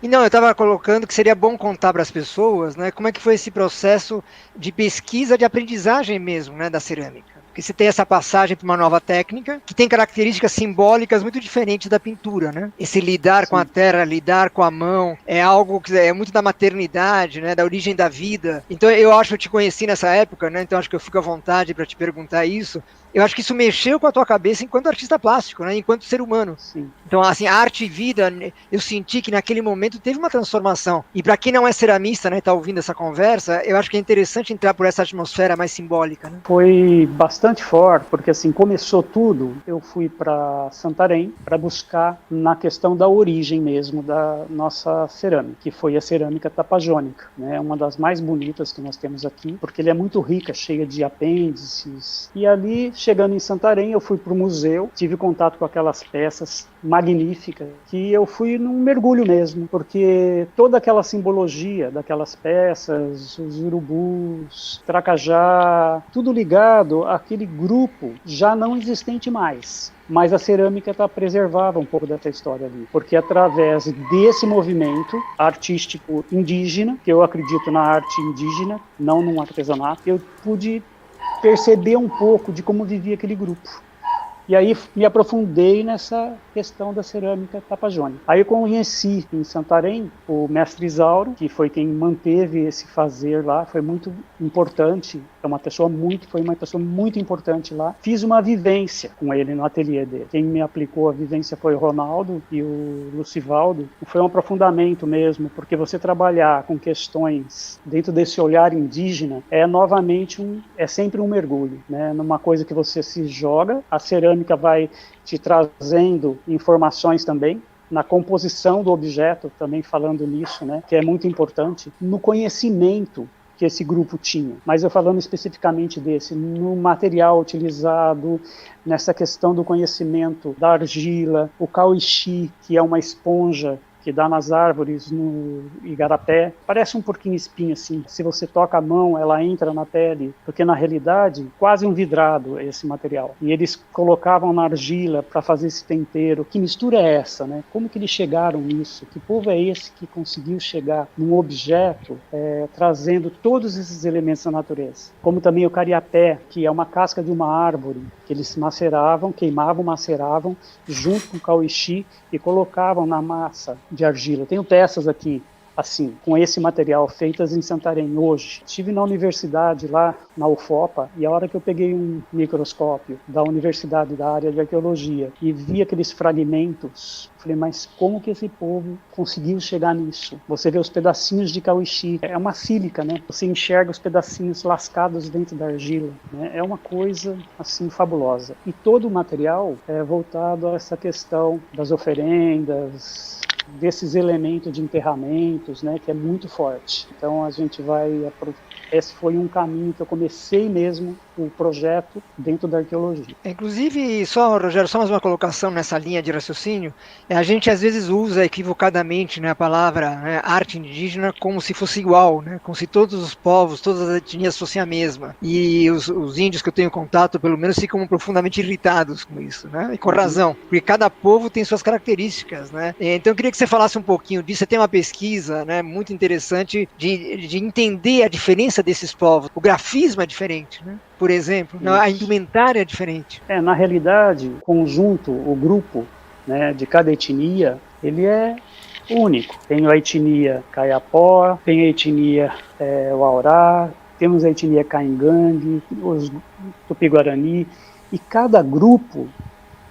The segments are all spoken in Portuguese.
E não, eu estava colocando que seria bom contar para as pessoas, né, como é que foi esse processo de pesquisa, de aprendizagem mesmo, né, da cerâmica. Porque você tem essa passagem para uma nova técnica, que tem características simbólicas muito diferentes da pintura, né? Esse lidar com a Sim. terra, lidar com a mão, é algo que é muito da maternidade, né, da origem da vida. Então eu acho que eu te conheci nessa época, né? Então acho que eu fico à vontade para te perguntar isso. Eu acho que isso mexeu com a tua cabeça enquanto artista plástico, né, enquanto ser humano. Sim. Então, assim, arte e vida, eu senti que naquele momento teve uma transformação. E para quem não é ceramista, né, tá ouvindo essa conversa, eu acho que é interessante entrar por essa atmosfera mais simbólica, né? Foi bastante forte, porque assim, começou tudo, eu fui para Santarém para buscar na questão da origem mesmo da nossa cerâmica, que foi a cerâmica tapajônica, né? Uma das mais bonitas que nós temos aqui, porque ele é muito rica, cheia de apêndices. E ali, chegando em Santarém, eu fui para o museu, tive contato com aquelas peças magníficas, que eu fui num mergulho mesmo, porque toda aquela simbologia daquelas peças, os urubus, tracajá, tudo ligado àquele grupo já não existente mais. Mas a cerâmica preservava um pouco dessa história ali, porque através desse movimento artístico indígena, que eu acredito na arte indígena, não num artesanato, eu pude perceber um pouco de como vivia aquele grupo. E aí me aprofundei nessa questão da cerâmica tapajônica. Aí eu conheci em Santarém o mestre Isauro, que foi quem manteve esse fazer lá, foi muito importante, foi uma pessoa muito importante lá. Fiz uma vivência com ele no ateliê dele. Quem me aplicou a vivência foi o Ronaldo e o Lucivaldo. Foi um aprofundamento mesmo, porque você trabalhar com questões dentro desse olhar indígena é sempre um mergulho, né? Numa coisa que você se joga, a cerâmica vai te trazendo informações também, na composição do objeto, também falando nisso, né, que é muito importante, no conhecimento que esse grupo tinha. Mas eu falando especificamente desse, no material utilizado, nessa questão do conhecimento da argila, o cauixi, que é uma esponja que dá nas árvores no igarapé, parece um porquinho espinho assim. Se você toca a mão, ela entra na pele, porque na realidade quase um vidrado é esse material. E eles colocavam na argila para fazer esse tempero. Que mistura é essa, né? Como que eles chegaram nisso? Que povo é esse que conseguiu chegar num objeto trazendo todos esses elementos da natureza? Como também o cariapé, que é uma casca de uma árvore que eles maceravam, queimavam, maceravam junto com o cauixi e colocavam na massa de argila. Eu tenho peças aqui, assim, com esse material, feitas em Santarém hoje. Estive na universidade lá, na UFOPA, e a hora que eu peguei um microscópio da universidade da área de arqueologia e vi aqueles fragmentos, falei, mas como que esse povo conseguiu chegar nisso? Você vê os pedacinhos de cauixi, é uma sílica, né? Você enxerga os pedacinhos lascados dentro da argila, né? É uma coisa, assim, fabulosa. E todo o material é voltado a essa questão das oferendas, desses elementos de enterramentos, né, que é muito forte. Então a gente esse foi um caminho que eu comecei mesmo o projeto dentro da arqueologia. Inclusive, só, Rogério, só mais uma colocação nessa linha de raciocínio. A gente às vezes usa equivocadamente, né, a palavra, né, arte indígena como se fosse igual, né, como se todos os povos, todas as etnias fossem a mesma. E os índios que eu tenho contato, pelo menos, ficam profundamente irritados com isso, né? E com Uhum. razão, porque cada povo tem suas características, né? Então eu queria que você falasse um pouquinho disso. Você tem uma pesquisa, né, muito interessante de entender a diferença desses povos. O grafismo é diferente, né? Por exemplo, a Isso. indumentária é diferente. Na realidade, o conjunto, o grupo, né, de cada etnia, ele é único. Tem a etnia Kayapó, tem a etnia Waorá, temos a etnia Caingangue, os Tupi-Guarani, e cada grupo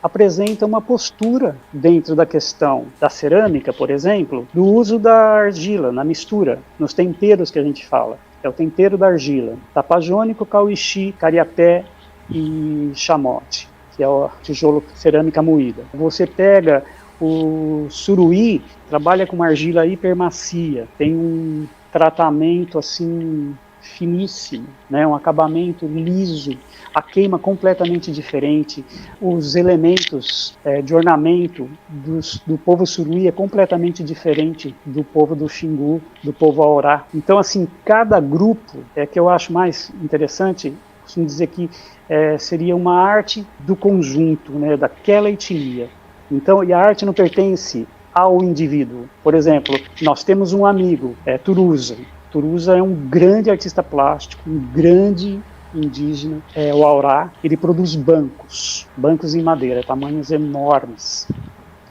apresenta uma postura dentro da questão da cerâmica, por exemplo, do uso da argila na mistura, nos temperos que a gente fala. É o tempero da argila. Tapajônico, cauixi, cariapé e chamote, que é o tijolo cerâmica moída. Você pega o suruí, trabalha com uma argila hipermacia, tem um tratamento assim finíssimo, né? Um acabamento liso, a queima completamente diferente, os elementos de ornamento do povo suruí é completamente diferente do povo do Xingu, do povo Aorá. Então, assim, cada grupo que eu acho mais interessante, costumo dizer que seria uma arte do conjunto, né, daquela etnia. Então, e a arte não pertence ao indivíduo. Por exemplo, nós temos um amigo, Turuza. Turuza é um grande artista plástico, um grande indígena, o Aurá. Ele produz bancos em madeira, tamanhos enormes.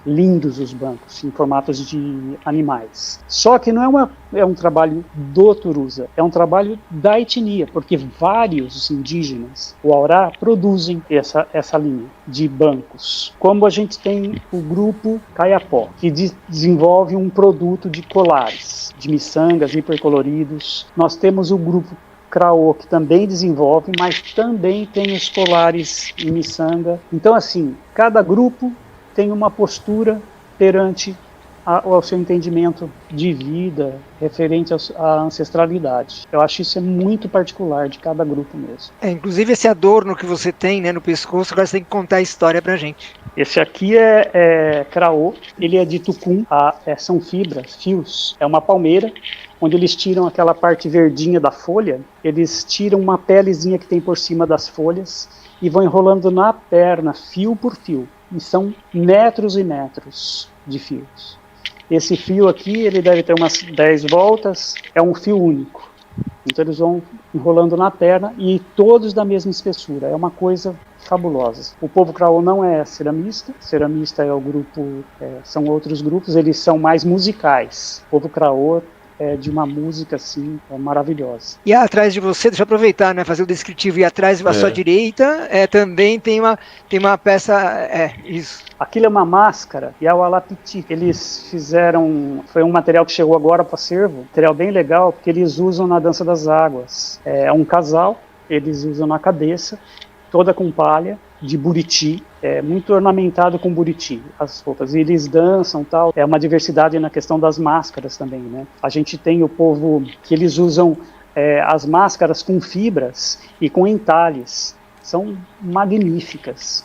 Lindos os bancos, em formatos de animais. Só que não é um trabalho do Turuza, é um trabalho da etnia, porque vários indígenas, o Aurá, produzem essa linha de bancos. Como a gente tem o grupo Caiapó, que desenvolve um produto de colares, de miçangas hipercoloridos. Nós temos o grupo Craô, que também desenvolve, mas também tem os colares em miçanga. Então, assim, cada grupo tem uma postura perante ao seu entendimento de vida, referente à ancestralidade. Eu acho isso muito particular de cada grupo mesmo. Inclusive esse adorno que você tem, né, no pescoço, agora você tem que contar a história pra gente. Esse aqui é Craô, ele é de tucum, são fibras, fios, é uma palmeira, onde eles tiram aquela parte verdinha da folha, eles tiram uma pelezinha que tem por cima das folhas e vão enrolando na perna, fio por fio. E são metros e metros de fios. Esse fio aqui, ele deve ter umas 10 voltas, é um fio único. Então eles vão enrolando na perna e todos da mesma espessura. É uma coisa fabulosa. O povo Craô não é ceramista. Ceramista é o grupo, são outros grupos, eles são mais musicais. O povo Craô de uma música assim maravilhosa. E atrás de você, deixa eu aproveitar, né, fazer o descritivo, e atrás à sua direita também tem uma peça, isso. Aquilo é uma máscara e é o alapiti. Eles fizeram, foi um material que chegou agora para o acervo, material bem legal, porque eles usam na dança das águas. É um casal, eles usam na cabeça, toda com palha, de buriti, muito ornamentado com buriti, as roupas, e eles dançam tal, é uma diversidade na questão das máscaras também, né? A gente tem o povo que eles usam as máscaras com fibras e com entalhes, são magníficas.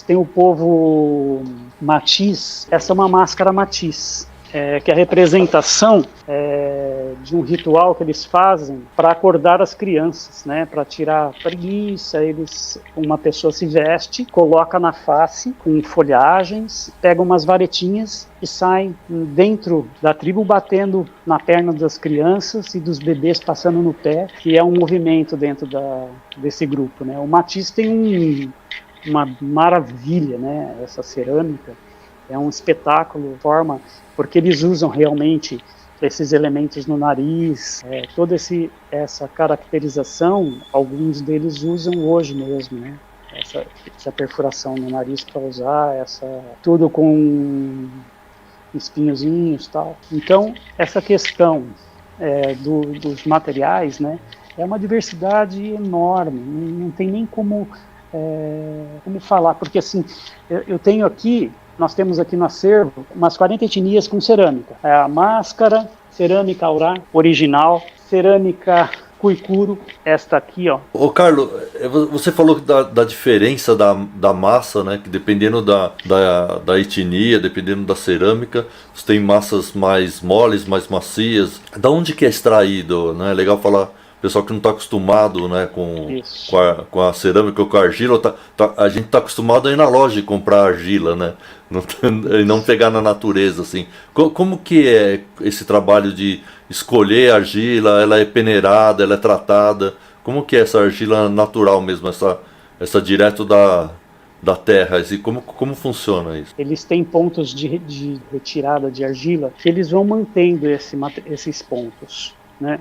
Tem o povo matiz, essa é uma máscara matiz, que é a representação de um ritual que eles fazem para acordar as crianças, né? Para tirar a preguiça. Uma pessoa se veste, coloca na face com folhagens, pega umas varetinhas e sai dentro da tribo batendo na perna das crianças e dos bebês passando no pé, que é um movimento dentro desse grupo, né? O matiz tem uma maravilha, né? Essa cerâmica é um espetáculo, porque eles usam realmente esses elementos no nariz, toda essa caracterização, alguns deles usam hoje mesmo, né? Essa perfuração no nariz para usar, tudo com espinhozinhos e tal. Então, essa questão dos materiais, né? É uma diversidade enorme, não tem nem como falar, porque assim, nós temos aqui no acervo umas 40 etnias com cerâmica. A máscara, cerâmica Aurá, original, cerâmica Cuicuro, esta aqui, ó. Ô Carlos, você falou da diferença da massa, né? Que dependendo da etnia, dependendo da cerâmica, você tem massas mais moles, mais macias. Da onde que é extraído, né? É legal falar. Pessoal que não está acostumado, né, com a cerâmica ou com a argila, a gente está acostumado a ir na loja e comprar argila, né, e não pegar na natureza, assim. Como que é esse trabalho de escolher a argila? Ela é peneirada, ela é tratada? Como que é essa argila natural mesmo, essa direto da terra? Assim, como funciona isso? Eles têm pontos de retirada de argila que eles vão mantendo esses pontos. Né?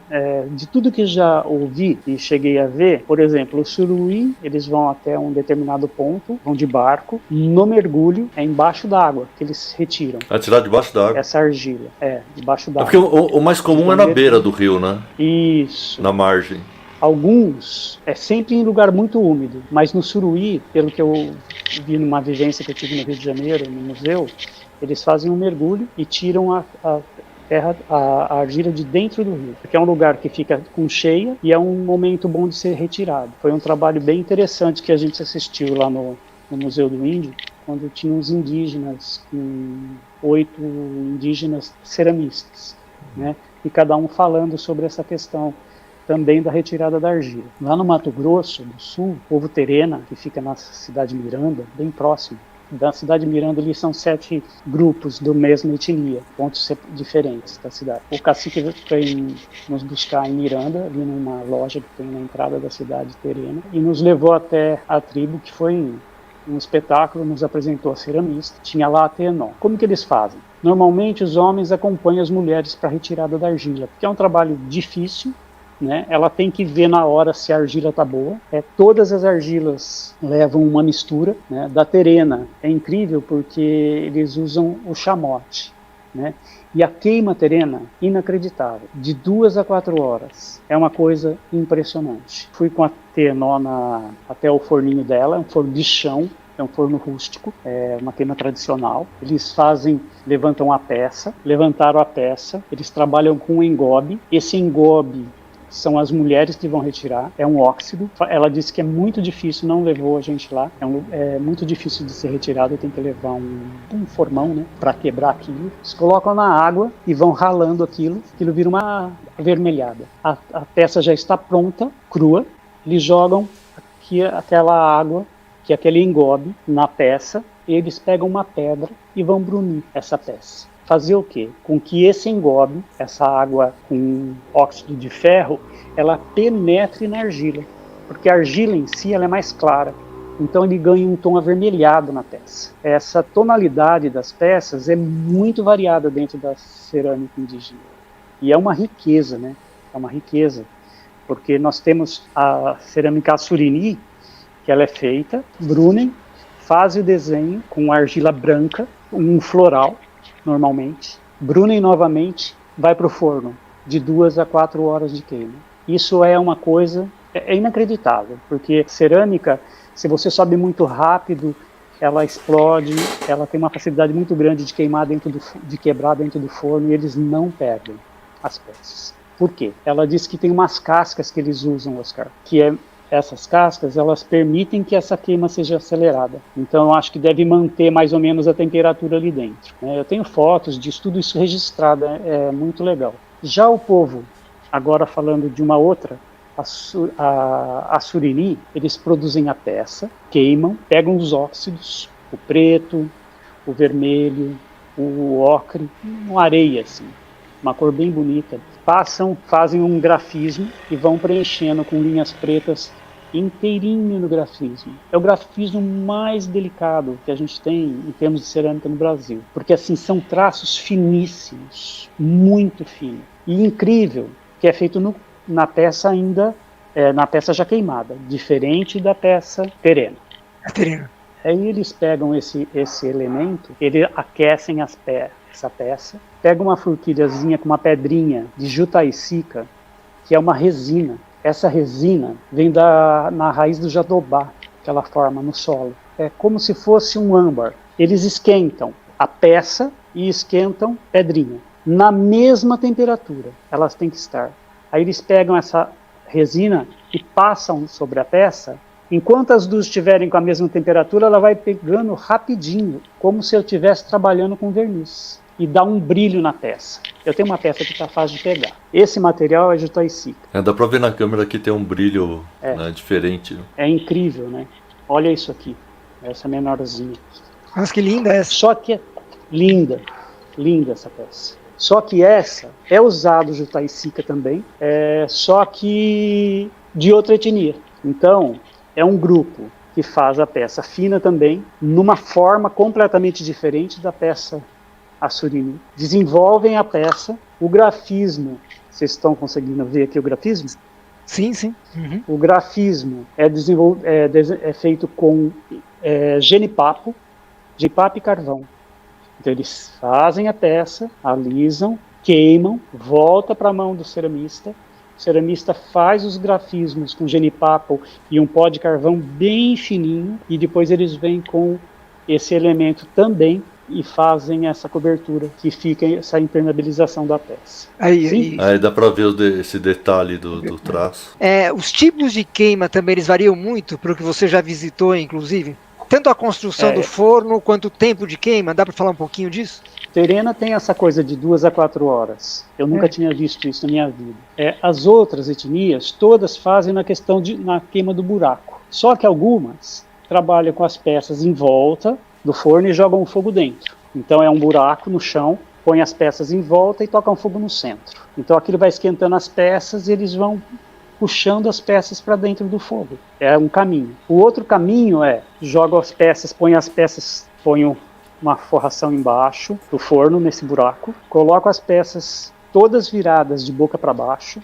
De tudo que já ouvi e cheguei a ver, por exemplo, o Suruí, eles vão até um determinado ponto, vão de barco, no mergulho, embaixo d'água, que eles retiram. Tirar debaixo d'água? Essa argila, debaixo d'água. Porque o mais comum é na beira do rio, né? Isso. Na margem. Alguns sempre em lugar muito úmido, mas no Suruí, pelo que eu vi numa vivência que eu tive no Rio de Janeiro, no museu, eles fazem um mergulho e tiram a argila de dentro do rio, porque é um lugar que fica com cheia e é um momento bom de ser retirado. Foi um trabalho bem interessante que a gente assistiu lá no Museu do Índio, quando tinha uns indígenas, 8 indígenas ceramistas, né? E cada um falando sobre essa questão também da retirada da argila. Lá no Mato Grosso do Sul, o povo Terena, que fica na cidade de Miranda, bem próximo, Da cidade de Miranda ali são 7 grupos da mesma etnia, pontos diferentes da cidade. O cacique veio nos buscar em Miranda, ali numa loja que tem na entrada da cidade de Terena, e nos levou até a tribo, que foi um espetáculo, nos apresentou a ceramista, tinha lá a Tenó. Como que eles fazem? Normalmente os homens acompanham as mulheres para a retirada da argila, porque é um trabalho difícil, né? Ela tem que ver na hora se a argila está boa. Todas as argilas levam uma mistura, né? Da terena é incrível porque eles usam o chamote, né? E a queima terena, inacreditável, de 2 a 4 horas. É uma coisa impressionante. Fui com a Tenó até o forninho dela, é um forno de chão, é um forno rústico, é uma queima tradicional. Eles levantam a peça, levantaram a peça, eles trabalham com engobe. Esse engobe são as mulheres que vão retirar, é um óxido. Ela disse que é muito difícil, não levou a gente lá, é muito difícil de ser retirado, tem que levar um formão, né, para quebrar aquilo. Eles colocam na água e vão ralando aquilo vira uma avermelhada. A peça já está pronta, crua, eles jogam aquela água, aquele engobe na peça, eles pegam uma pedra e vão brunir essa peça. Fazer o quê? Com que esse engobe, essa água com óxido de ferro, ela penetre na argila. Porque a argila em si ela é mais clara. Então ele ganha um tom avermelhado na peça. Essa tonalidade das peças é muito variada dentro da cerâmica indígena. E é uma riqueza, né? É uma riqueza. Porque nós temos a cerâmica Assurini, que ela é feita, brunem, faz o desenho com argila branca, um floral, normalmente, brunem novamente, vai para o forno, de 2 a 4 horas de queima. Isso é uma coisa, é inacreditável, porque cerâmica, se você sobe muito rápido, ela explode, ela tem uma facilidade muito grande de queimar de quebrar dentro do forno, e eles não perdem as peças. Por quê? Ela diz que tem umas cascas que eles usam, Oscar, essas cascas, elas permitem que essa queima seja acelerada. Então, eu acho que deve manter mais ou menos a temperatura ali dentro. Eu tenho fotos disso, tudo isso registrado, é muito legal. Já o povo, agora falando de uma outra, a Surini, eles produzem a peça, queimam, pegam os óxidos, o preto, o vermelho, o ocre, uma areia, assim, uma cor bem bonita. Fazem um grafismo e vão preenchendo com linhas pretas inteirinho no grafismo. É o grafismo mais delicado que a gente tem em termos de cerâmica no Brasil, porque assim são traços finíssimos, muito finos e incrível, que é feito na peça na peça já queimada, diferente da peça terena. Aí eles pegam esse elemento, eles aquecem essa peça, pegam uma forquilhazinha com uma pedrinha de jutaicica, que é uma resina. Essa resina vem na raiz do jatobá, que ela forma no solo. É como se fosse um âmbar. Eles esquentam a peça e esquentam pedrinha. Na mesma temperatura, elas têm que estar. Aí eles pegam essa resina e passam sobre a peça. Enquanto as duas estiverem com a mesma temperatura, ela vai pegando rapidinho, como se eu estivesse trabalhando com verniz. E dá um brilho na peça. Eu tenho uma peça que está fácil de pegar. Esse material é jutaicica. Dá pra ver na câmera que tem um brilho né, diferente. É incrível, né? Olha isso aqui. Essa menorzinha. Mas que linda essa. Só que é linda. Linda essa peça. Só que essa é usado jutaicica também. Só que de outra etnia. Então, é um grupo que faz a peça fina também, numa forma completamente diferente da peça Assurini. Desenvolvem a peça, o grafismo, vocês estão conseguindo ver aqui o grafismo? Sim, sim. Uhum. O grafismo é feito com genipapo e carvão. Então eles fazem a peça, alisam, queimam, volta para a mão do ceramista. O ceramista faz os grafismos com genipapo e um pó de carvão bem fininho, e depois eles vêm com esse elemento também e fazem essa cobertura, que fica essa impermeabilização da peça. Aí dá para ver esse detalhe do traço. Os tipos de queima também eles variam muito, para o que você já visitou, inclusive? Tanto a construção do forno, quanto o tempo de queima, dá para falar um pouquinho disso? Terena tem essa coisa de 2 a 4 horas. Eu nunca tinha visto isso na minha vida. As outras etnias, todas fazem na queima do buraco. Só que algumas trabalham com as peças em volta do forno e jogam o fogo dentro. Então é um buraco no chão, põe as peças em volta e tocam fogo no centro. Então aquilo vai esquentando as peças e eles vão puxando as peças para dentro do fogo. É um caminho. O outro caminho é, jogam as peças, põe uma forração embaixo do forno, nesse buraco, coloco as peças todas viradas de boca para baixo,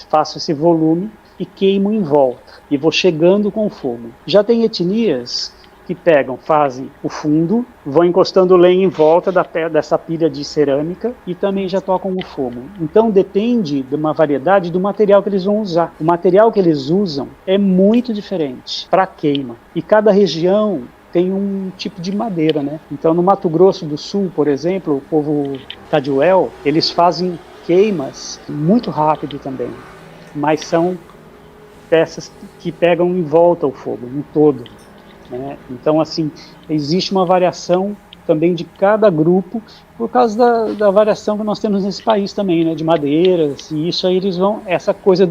faço esse volume e queimo em volta. E vou chegando com o fogo. Já tem etnias que fazem o fundo, vão encostando lenha em volta dessa pilha de cerâmica e também já tocam o fogo. Então depende de uma variedade do material que eles vão usar. O material que eles usam é muito diferente para queima. E cada região tem um tipo de madeira, né? Então no Mato Grosso do Sul, por exemplo, o povo Taduel, eles fazem queimas muito rápido também, mas são peças que pegam em volta o fogo, no todo. Né? Então, assim, existe uma variação também de cada grupo, por causa da variação que nós temos nesse país também, né? De madeiras, e isso aí eles vão, essa coisa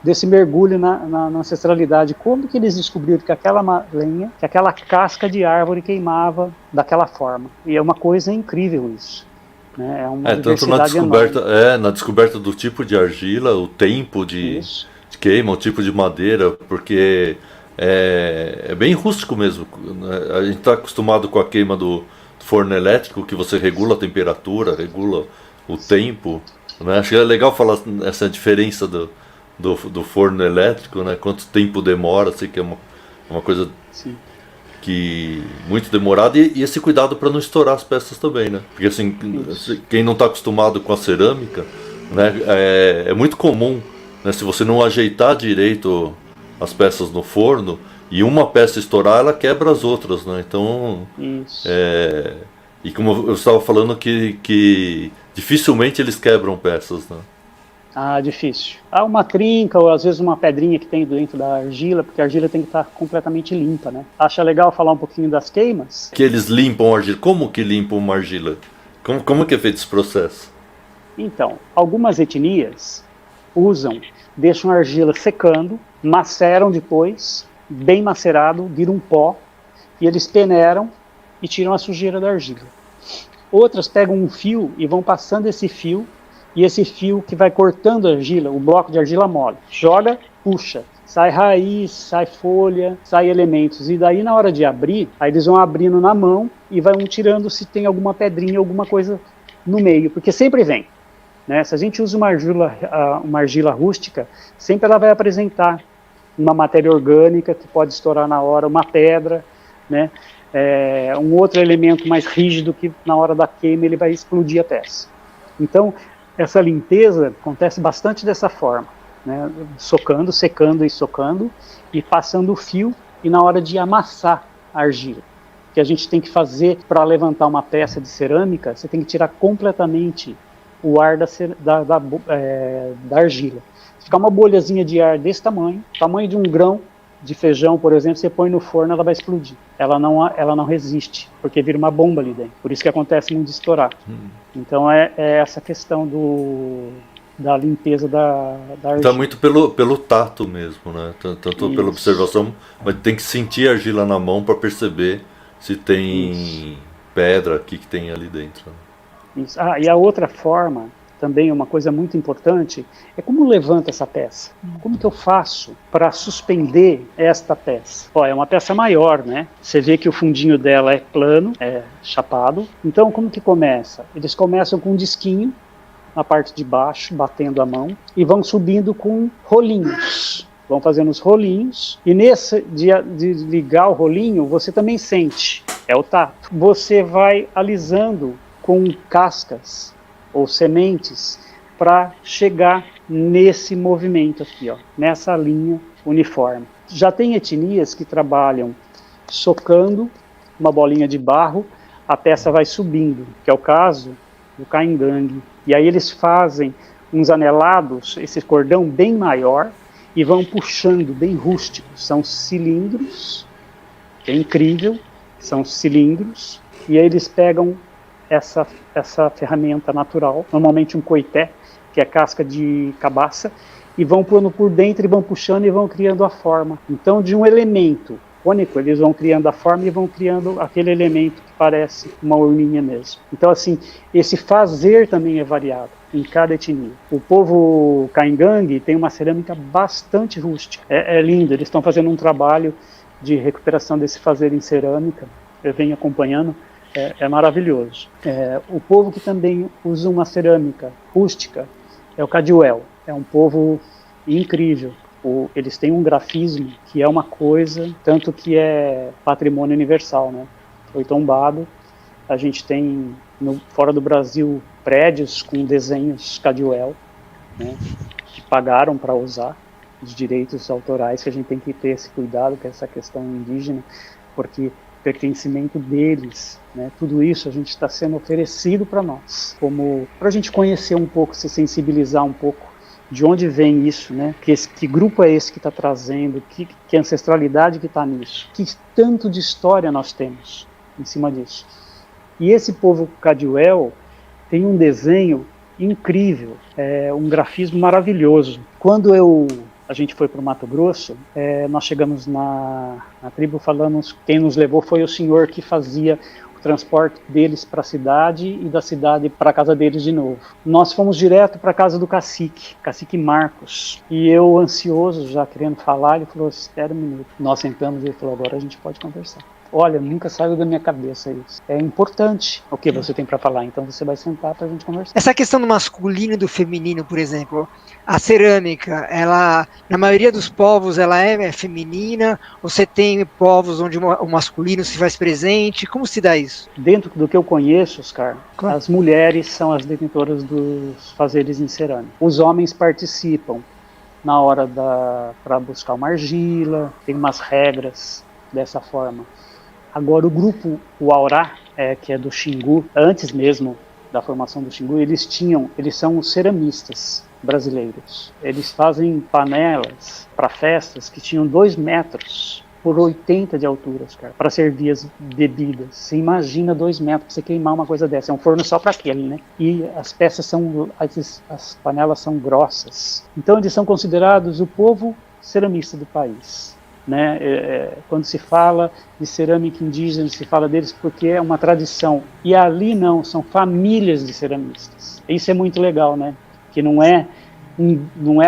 desse mergulho na ancestralidade, como que eles descobriram que aquela lenha, que aquela casca de árvore queimava daquela forma, e é uma coisa incrível isso. Né? É uma tanto na descoberta do tipo de argila, o tempo de queima, o tipo de madeira, porque é bem rústico mesmo. A gente está acostumado com a queima do forno elétrico, que você regula a temperatura, regula o tempo. Né? Acho que é legal falar essa diferença do forno elétrico, né? Quanto tempo demora, assim, que é uma coisa que muito demorada, e esse cuidado para não estourar as peças também, né? Porque assim, quem não está acostumado com a cerâmica, né, é muito comum, né, se você não ajeitar direito as peças no forno e uma peça estourar, ela quebra as outras, né? Então, e como eu estava falando que dificilmente eles quebram peças, né? Ah, difícil. Uma trinca ou às vezes uma pedrinha que tem dentro da argila, porque a argila tem que estar completamente limpa, né? Acha legal falar um pouquinho das queimas? Que eles limpam a argila. Como que limpam uma argila? Como que é feito esse processo? Então, algumas etnias deixam a argila secando, maceram depois, bem macerado, vira um pó, e eles peneiram e tiram a sujeira da argila. Outras pegam um fio e vão passando esse fio, e esse fio que vai cortando a argila, o bloco de argila mole, joga, puxa, sai raiz, sai folha, sai elementos, e daí na hora de abrir, aí eles vão abrindo na mão e vão tirando se tem alguma pedrinha, alguma coisa no meio, porque sempre vem. Né? Se a gente usa uma argila rústica, sempre ela vai apresentar uma matéria orgânica que pode estourar na hora, uma pedra, né? Um outro elemento mais rígido que na hora da queima ele vai explodir a peça. Então, essa limpeza acontece bastante dessa forma, né? Socando, secando e socando, e passando o fio, e na hora de amassar a argila, que a gente tem que fazer para levantar uma peça de cerâmica, você tem que tirar completamente o ar da argila. Se ficar uma bolhazinha de ar desse tamanho de um grão de feijão, por exemplo, você põe no forno, ela vai explodir. Ela não resiste, porque vira uma bomba ali dentro. Por isso que acontece muito de estourar. Então é essa questão da limpeza da argila. Está muito pelo tato mesmo, né? Tanto pela observação, mas tem que sentir a argila na mão para perceber se tem pedra que tem ali dentro. Isso. E a outra forma, também uma coisa muito importante, é como levanta essa peça. Como que eu faço para suspender esta peça? É uma peça maior, né? Você vê que o fundinho dela é plano, é chapado. Então, como que começa? Eles começam com um disquinho na parte de baixo, batendo a mão, e vão subindo com rolinhos. Vão fazendo os rolinhos, e nesse de ligar o rolinho, você também sente, é o tato. Você vai alisando com cascas ou sementes para chegar nesse movimento aqui, nessa linha uniforme. Já tem etnias que trabalham socando uma bolinha de barro, a peça vai subindo, que é o caso do caingangue. E aí eles fazem uns anelados, esse cordão bem maior, e vão puxando, bem rústicos. São cilindros, que é incrível, são cilindros, e aí eles pegam essa ferramenta natural, normalmente um coité, que é casca de cabaça, e vão pondo por dentro e vão puxando e vão criando a forma. Então, de um elemento cônico, eles vão criando a forma e vão criando aquele elemento que parece uma urninha mesmo. Então, assim, esse fazer também é variado em cada etnia. O povo Caingangue tem uma cerâmica bastante rústica. É lindo, eles estão fazendo um trabalho de recuperação desse fazer em cerâmica. Eu venho acompanhando, é maravilhoso. O povo que também usa uma cerâmica rústica é o Cadiuel. É um povo incrível. Eles têm um grafismo que é uma coisa, tanto que é patrimônio universal, né? Foi tombado. A gente tem, fora do Brasil, prédios com desenhos Cadiuel, né? Que pagaram para usar os direitos autorais, que a gente tem que ter esse cuidado com essa questão indígena, porque pertencimento deles, né? Tudo isso a gente está sendo oferecido para nós, como para a gente conhecer um pouco, se sensibilizar um pouco de onde vem isso, né? Que grupo é esse que está trazendo, que ancestralidade que está nisso, que tanto de história nós temos em cima disso. E esse povo Cadiuel tem um desenho incrível, um grafismo maravilhoso. Quando a gente foi para o Mato Grosso, nós chegamos na tribo, falamos, quem nos levou foi o senhor que fazia o transporte deles para a cidade e da cidade para a casa deles de novo. Nós fomos direto para a casa do cacique Marcos, e eu, ansioso, já querendo falar, ele falou, espera um minuto. Nós sentamos e ele falou, agora a gente pode conversar. Olha, nunca saiu da minha cabeça isso. É importante o que você tem para falar, então você vai sentar para a gente conversar. Essa questão do masculino e do feminino, por exemplo, a cerâmica, ela, na maioria dos povos, ela é feminina? Você tem povos onde o masculino se faz presente? Como se dá isso? Dentro do que eu conheço, Oscar, claro, as mulheres são as detentoras dos fazeres em cerâmica. Os homens participam na hora para buscar uma argila, tem umas regras dessa forma. Agora, o grupo, o Aurá, que é do Xingu, antes mesmo da formação do Xingu, eles são os ceramistas brasileiros. Eles fazem panelas para festas que tinham 2 metros por 80 de altura, cara, para servir as bebidas. Você imagina 2 metros para você queimar uma coisa dessa. É um forno só para aquele, né? E as peças as panelas são grossas. Então, eles são considerados o povo ceramista do país. Né? Quando se fala de cerâmica indígena, se fala deles porque é uma tradição, e ali não, são famílias de ceramistas. Isso é muito legal, né? Que não é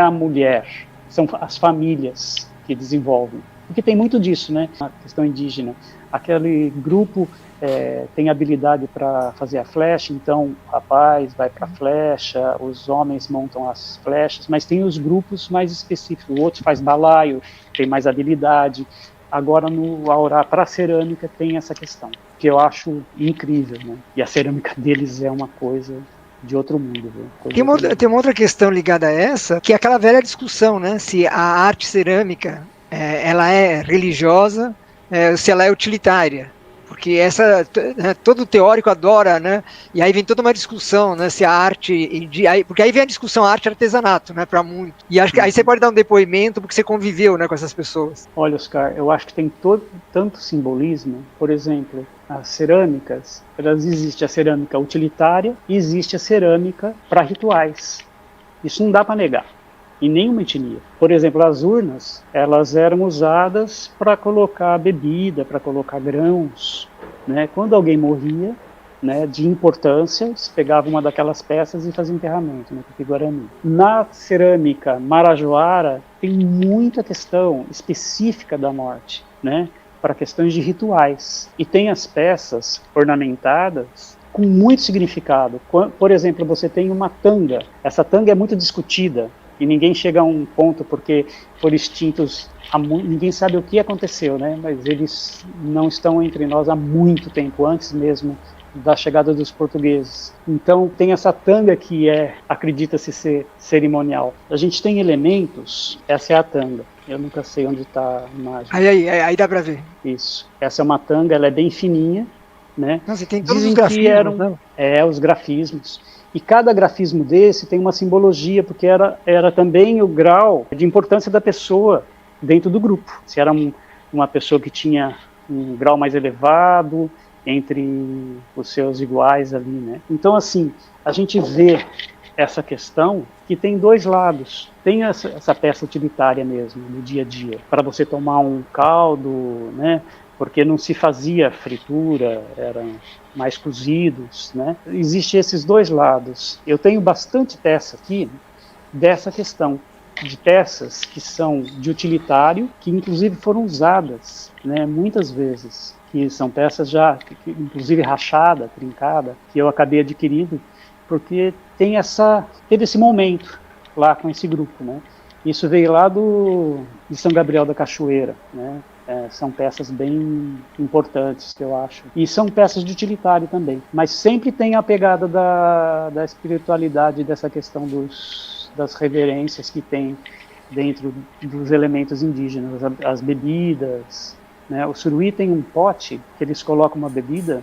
a mulher, são as famílias que desenvolvem, porque tem muito disso, né? A questão indígena, aquele grupo tem habilidade para fazer a flecha, então o rapaz vai para a flecha, os homens montam as flechas, mas tem os grupos mais específicos, o outro faz balaio, tem mais habilidade. Agora no Aurá, para a cerâmica, tem essa questão, que eu acho incrível, né? E a cerâmica deles é uma coisa de outro mundo. Tem uma outra questão ligada a essa, que é aquela velha discussão, né? Se a arte cerâmica ela é religiosa, se ela é utilitária. Porque todo teórico adora, né? E aí vem toda uma discussão, né? Se a arte, porque aí vem a discussão arte-artesanato, né? Para muito. E acho que aí você pode dar um depoimento porque você conviveu, né, com essas pessoas. Olha, Oscar, eu acho que tem tanto simbolismo. Por exemplo, as cerâmicas, existe a cerâmica utilitária e existe a cerâmica para rituais. Isso não dá para negar. Em nenhuma etnia. Por exemplo, as urnas, elas eram usadas para colocar bebida, para colocar grãos, né? Quando alguém morria, né, de importância, se pegava uma daquelas peças e fazia enterramento, né, Tupi-Guarani. Na cerâmica marajoara, tem muita questão específica da morte, né, para questões de rituais. E tem as peças ornamentadas com muito significado. Por exemplo, você tem uma tanga. Essa tanga é muito discutida, e ninguém chega a um ponto porque foram extintos, ninguém sabe o que aconteceu, né? Mas eles não estão entre nós há muito tempo, antes mesmo da chegada dos portugueses. Então tem essa tanga que acredita-se ser cerimonial. A gente tem elementos, essa é a tanga. Eu nunca sei onde está a imagem. Aí dá para ver. Isso. Essa é uma tanga, ela é bem fininha, né? Nossa, e tem todos os grafismos, né? Os grafismos. E cada grafismo desse tem uma simbologia, porque era também o grau de importância da pessoa dentro do grupo. Se era uma pessoa que tinha um grau mais elevado entre os seus iguais ali, né? Então, assim, a gente vê essa questão que tem dois lados. Tem essa peça utilitária mesmo, no dia a dia, para você tomar um caldo, né? Porque não se fazia fritura, eram mais cozidos, né? Existem esses dois lados. Eu tenho bastante peça aqui dessa questão, de peças que são de utilitário, que inclusive foram usadas, né, muitas vezes, que são peças já, inclusive rachada, trincada, que eu acabei adquirindo, porque teve esse momento lá com esse grupo, né? Isso veio lá de São Gabriel da Cachoeira, né? São peças bem importantes, que eu acho. E são peças de utilitário também. Mas sempre tem a pegada da espiritualidade, dessa questão das reverências que tem dentro dos elementos indígenas, as bebidas, né? O Suruí tem um pote que eles colocam uma bebida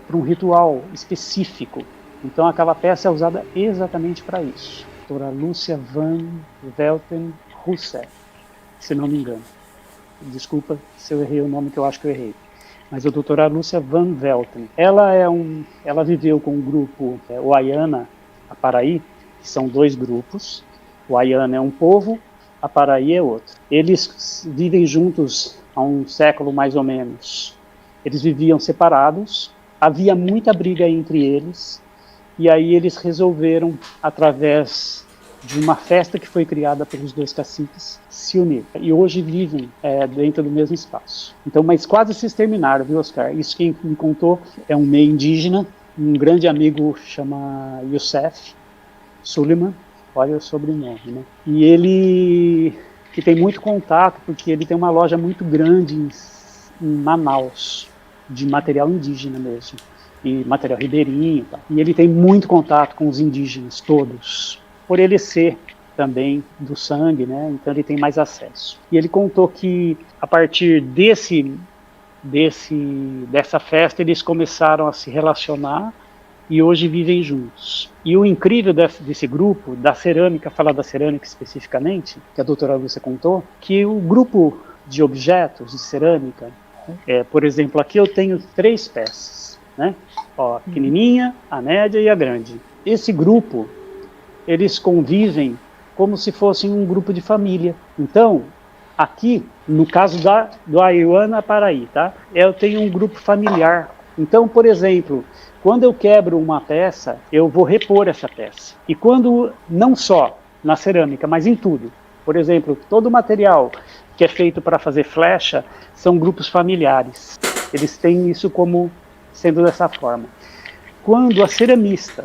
para um ritual específico. Então aquela peça é usada exatamente para isso. Doutora Lúcia Van Velten Rousseff, se não me engano. Desculpa se eu errei o nome, que eu acho que eu errei. Mas a doutora Lúcia Van Velten, ela viveu com o grupo o Ayana Aparaí, que são dois grupos. O Ayana é um povo, Aparaí é outro. Eles vivem juntos há um século mais ou menos. Eles viviam separados, havia muita briga entre eles, e aí eles resolveram, através de uma festa que foi criada pelos dois caciques, se unir. E hoje vivem dentro do mesmo espaço. Então, mas quase se exterminaram, viu, Oscar? Isso quem me contou é um meio indígena, um grande amigo chama Youssef Suleiman, olha o sobrenome, né? E ele que tem muito contato, porque ele tem uma loja muito grande em Manaus, de material indígena mesmo, e material ribeirinho e tal. E ele tem muito contato com os indígenas, todos, por ele ser também do sangue, né? Então ele tem mais acesso. E ele contou que a partir dessa festa eles começaram a se relacionar e hoje vivem juntos. E o incrível desse grupo, da cerâmica, falar da cerâmica especificamente, que a doutora Lúcia contou, que o grupo de objetos de cerâmica, por exemplo, aqui eu tenho 3 peças, né? Ó, a pequenininha, a média e a grande. Esse grupo, eles convivem como se fossem um grupo de família. Então, aqui, no caso do Ayana Paraí, tá? Eu tenho um grupo familiar. Então, por exemplo, quando eu quebro uma peça, eu vou repor essa peça. E quando, não só na cerâmica, mas em tudo, por exemplo, todo o material que é feito para fazer flecha são grupos familiares. Eles têm isso como sendo dessa forma. Quando a ceramista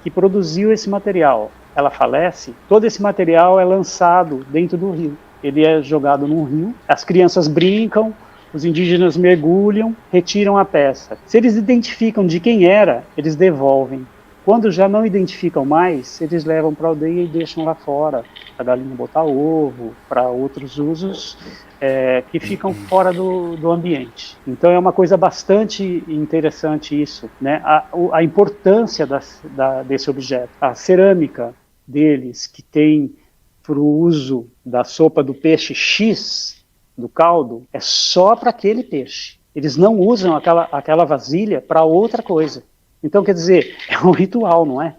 que produziu esse material, ela falece, todo esse material é lançado dentro do rio. Ele é jogado num rio, as crianças brincam, os indígenas mergulham, retiram a peça. Se eles identificam de quem era, eles devolvem. Quando já não identificam mais, eles levam para a aldeia e deixam lá fora, para a galinha botar ovo, para outros usos que ficam fora do ambiente. Então é uma coisa bastante interessante isso, né? A importância desse objeto. A cerâmica deles, que tem para o uso da sopa do peixe X, do caldo, é só para aquele peixe. Eles não usam aquela vasilha para outra coisa. Então, quer dizer, é um ritual, não é?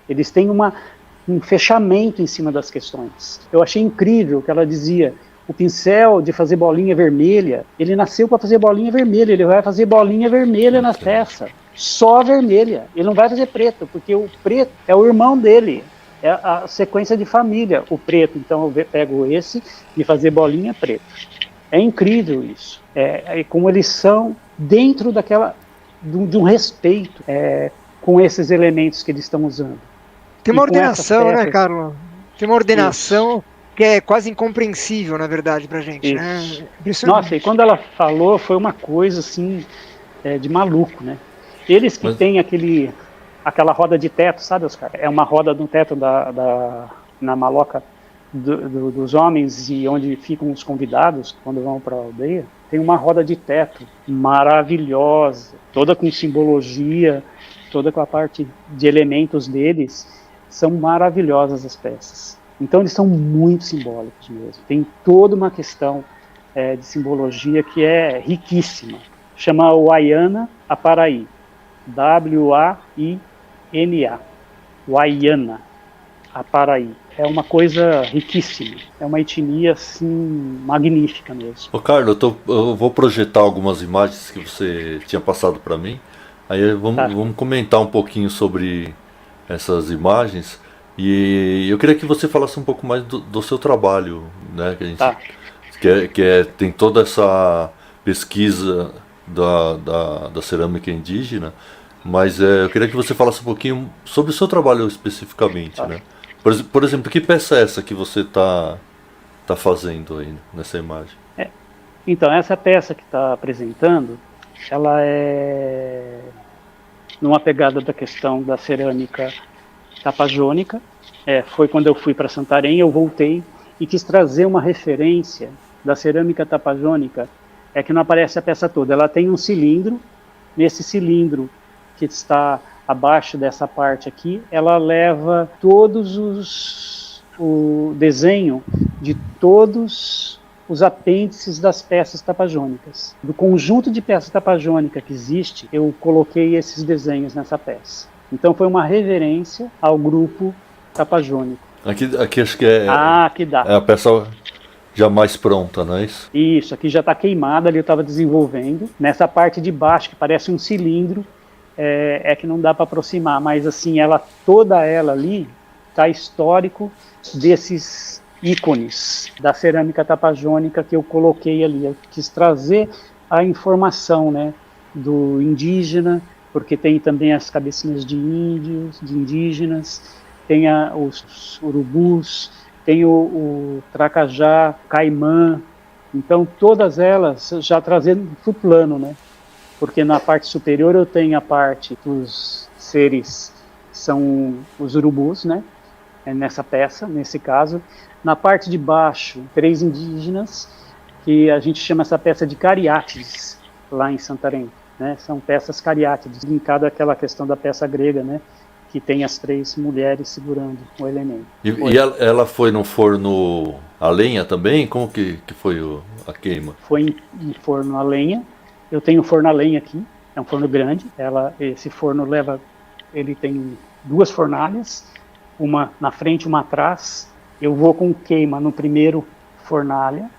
Eles têm um fechamento em cima das questões. Eu achei incrível que ela dizia, o pincel de fazer bolinha vermelha, ele nasceu para fazer bolinha vermelha, ele vai fazer bolinha vermelha nas peças, só vermelha. Ele não vai fazer preto, porque o preto é o irmão dele, é a sequência de família, o preto. Então eu pego esse e fazer bolinha preta. É incrível isso. Como eles são dentro de um respeito com esses elementos que eles estão usando. Tem uma ordenação, né, Carlos? Tem uma ordenação isso, que é quase incompreensível, na verdade, pra gente. Né? Nossa, e quando ela falou, foi uma coisa assim, de maluco, né? Eles que têm aquela roda de teto, sabe, Oscar? É uma roda no teto na maloca dos homens, e onde ficam os convidados quando vão para a aldeia, tem uma roda de teto maravilhosa, toda com simbologia, toda com a parte de elementos deles, são maravilhosas as peças. Então eles são muito simbólicos mesmo, tem toda uma questão de simbologia que é riquíssima. Chama o Ayana Aparaí, W-A-I-N-A, o Ayana. a Paraí. É uma coisa riquíssima, é uma etnia assim magnífica mesmo. Ô Carlos, eu vou projetar algumas imagens que você tinha passado para mim. Aí vamos comentar um pouquinho sobre essas imagens. E eu queria que você falasse um pouco mais do seu trabalho, né? Que a gente tem toda essa pesquisa da cerâmica indígena, mas eu queria que você falasse um pouquinho sobre o seu trabalho especificamente, né? Por exemplo, que peça é essa que você tá fazendo aí nessa imagem? Então, essa peça que está apresentando, ela é numa pegada da questão da cerâmica tapajônica. Foi quando eu fui para Santarém, eu voltei e quis trazer uma referência da cerâmica tapajônica, que não aparece a peça toda. Ela tem um cilindro, nesse cilindro que está abaixo dessa parte aqui, ela leva o desenho de todos os apêndices das peças tapajônicas. Do conjunto de peças tapajônicas que existe, eu coloquei esses desenhos nessa peça. Então foi uma reverência ao grupo tapajônico. Aqui acho que aqui dá. É a peça já mais pronta, não é isso? Isso, aqui já está queimada, ali eu estava desenvolvendo. Nessa parte de baixo, que parece um cilindro, que não dá para aproximar, mas assim, toda ela ali está histórico desses ícones da cerâmica tapajônica que eu coloquei ali. Eu quis trazer a informação, né, do indígena, porque tem também as cabecinhas de índios, de indígenas, tem os urubus, tem o tracajá, caimã. Então todas elas já trazendo para o plano, né? Porque na parte superior eu tenho a parte dos seres, que são os urubus, né? Nessa peça, nesse caso. Na parte de baixo, 3 indígenas, que a gente chama essa peça de cariátides, lá em Santarém, né? São peças cariátides, linkado àquela questão da peça grega, né? Que tem as 3 mulheres segurando o elemento. E ela foi no forno a lenha também? Como que foi a queima? Foi em forno a lenha. Eu tenho um forno a lenha aqui, é um forno grande. Esse forno ele tem 2 fornalhas, uma na frente, uma atrás. Eu vou com queima no primeiro fornalha,